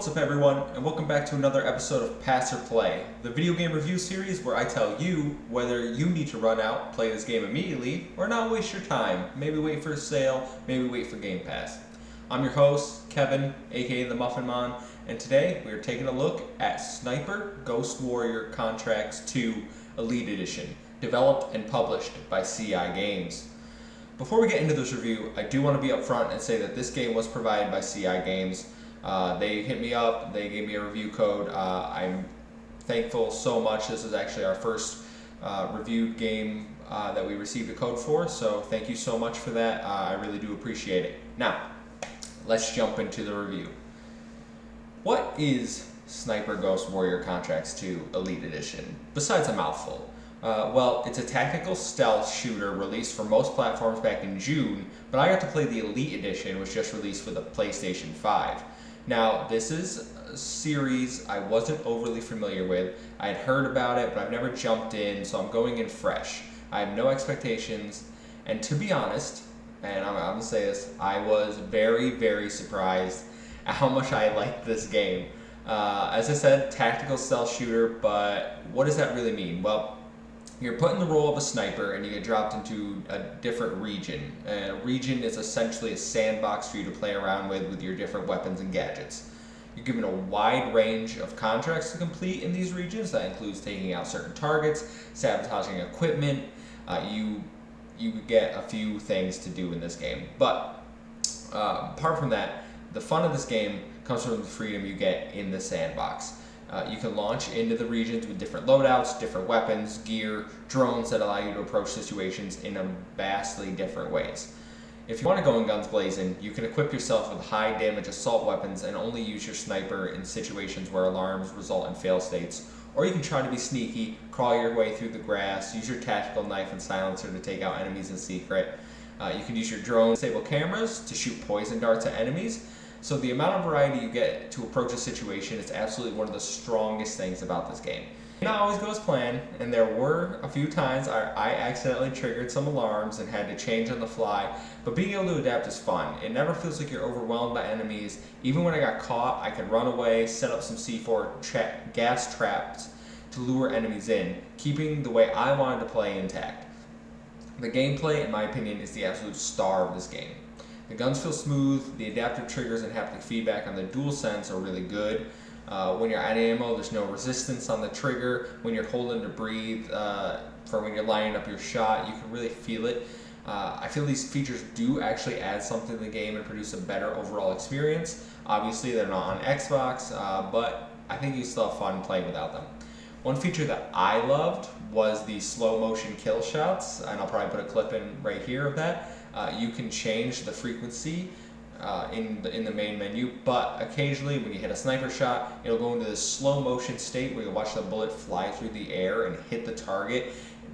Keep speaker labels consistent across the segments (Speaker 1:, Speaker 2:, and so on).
Speaker 1: What's up everyone, and welcome back to another episode of Pass or Play, the video game review series where I tell you whether you need to run out, play this game immediately, or not waste your time, maybe wait for a sale, maybe wait for Game Pass. I'm your host, Kevin, aka the Muffin Man, and today we are taking a look at Sniper Ghost Warrior Contracts 2 Elite Edition, developed and published by CI Games. Before we get into this review, I do want to be upfront and say that this game was provided by CI Games. They hit me up, they gave me a review code. I'm thankful so much. This is actually our first reviewed game that we received a code for, so thank you so much for that. I really do appreciate it. Now, let's jump into the review. What is Sniper Ghost Warrior Contracts 2 Elite Edition, besides a mouthful? Well, it's a tactical stealth shooter released for most platforms back in June, but I got to play the Elite Edition, which just released for the PlayStation 5. Now, this is a series I wasn't overly familiar with. I had heard about it, but I've never jumped in, so I'm going in fresh. I have no expectations, and to be honest, and I'm going to say this, I was very, very surprised at how much I liked this game. As I said, tactical stealth shooter, but what does that really mean? Well, you're put in the role of a sniper and you get dropped into a different region. A region is essentially a sandbox for you to play around with your different weapons and gadgets. You're given a wide range of contracts to complete in these regions. That includes taking out certain targets, sabotaging equipment. You get a few things to do in this game. But apart from that, the fun of this game comes from the freedom you get in the sandbox. You can launch into the regions with different loadouts, different weapons, gear, drones that allow you to approach situations in a vastly different ways. If you want to go in guns blazing, you can equip yourself with high damage assault weapons and only use your sniper in situations where alarms result in fail states. Or you can try to be sneaky, crawl your way through the grass, use your tactical knife and silencer to take out enemies in secret. You can use your drone disable cameras to shoot poison darts at enemies. So the amount of variety you get to approach a situation is absolutely one of the strongest things about this game. It not always go as planned, and there were a few times I accidentally triggered some alarms and had to change on the fly, but being able to adapt is fun. It never feels like you're overwhelmed by enemies. Even when I got caught, I could run away, set up some C4 gas traps to lure enemies in, keeping the way I wanted to play intact. The gameplay, in my opinion, is the absolute star of this game. The guns feel smooth, the adaptive triggers and haptic feedback on the DualSense are really good. When you're out of ammo, there's no resistance on the trigger. When you're holding to breathe, for when you're lining up your shot, you can really feel it. I feel these features do actually add something to the game and produce a better overall experience. Obviously, they're not on Xbox, but I think you still have fun playing without them. One feature that I loved was the slow motion kill shots, and I'll probably put a clip in right here of that. You can change the frequency in the main menu, but occasionally when you hit a sniper shot, it'll go into this slow motion state where you'll watch the bullet fly through the air and hit the target.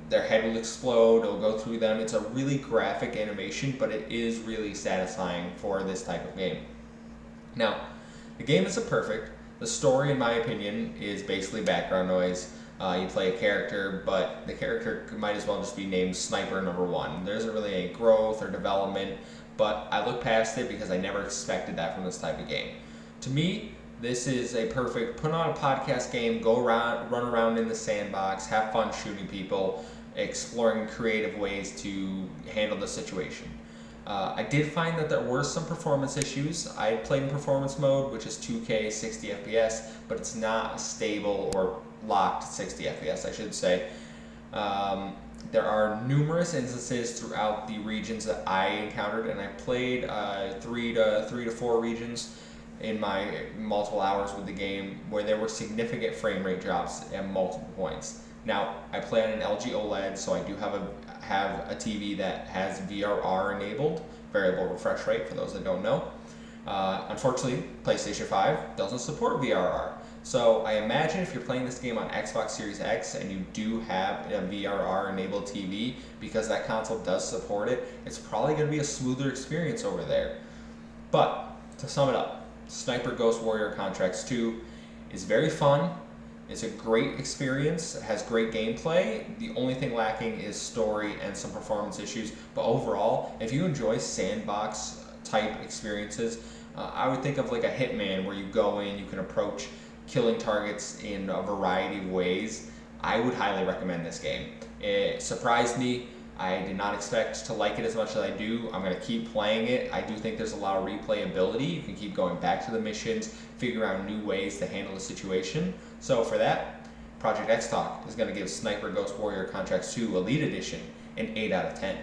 Speaker 1: Their head will explode, it'll go through them. It's a really graphic animation, but it is really satisfying for this type of game. Now, the game isn't perfect. The story, in my opinion, is basically background noise. You play a character, but the character might as well just be named Sniper Number 1. There isn't really any growth or development, but I look past it because I never expected that from this type of game. To me, this is a perfect put on a podcast game, go around, run around in the sandbox, have fun shooting people, exploring creative ways to handle the situation. I did find that there were some performance issues. I played in performance mode, which is 2K 60 FPS, but it's not stable or locked 60 FPS, I should say. There are numerous instances throughout the regions that I encountered, and I played 3 to 4 regions in my multiple hours with the game where there were significant frame rate drops at multiple points. Now, I play on an LG OLED, so I do have a TV that has VRR enabled, variable refresh rate for those that don't know. Unfortunately, PlayStation 5 doesn't support VRR. So I imagine if you're playing this game on Xbox Series X and you do have a VRR enabled TV, because that console does support it, it's probably going to be a smoother experience over there. But to sum it up, Sniper Ghost Warrior Contracts 2 is very fun. It's a great experience, it has great gameplay. The only thing lacking is story and some performance issues. But overall, if you enjoy sandbox type experiences, I would think of like a Hitman where you go in, you can approach killing targets in a variety of ways. I would highly recommend this game. It surprised me. I did not expect to like it as much as I do. I'm going to keep playing it. I do think there's a lot of replayability. You can keep going back to the missions, figure out new ways to handle the situation. So for that, Project X Talk is going to give Sniper Ghost Warrior Contracts 2 Elite Edition an 8 out of 10.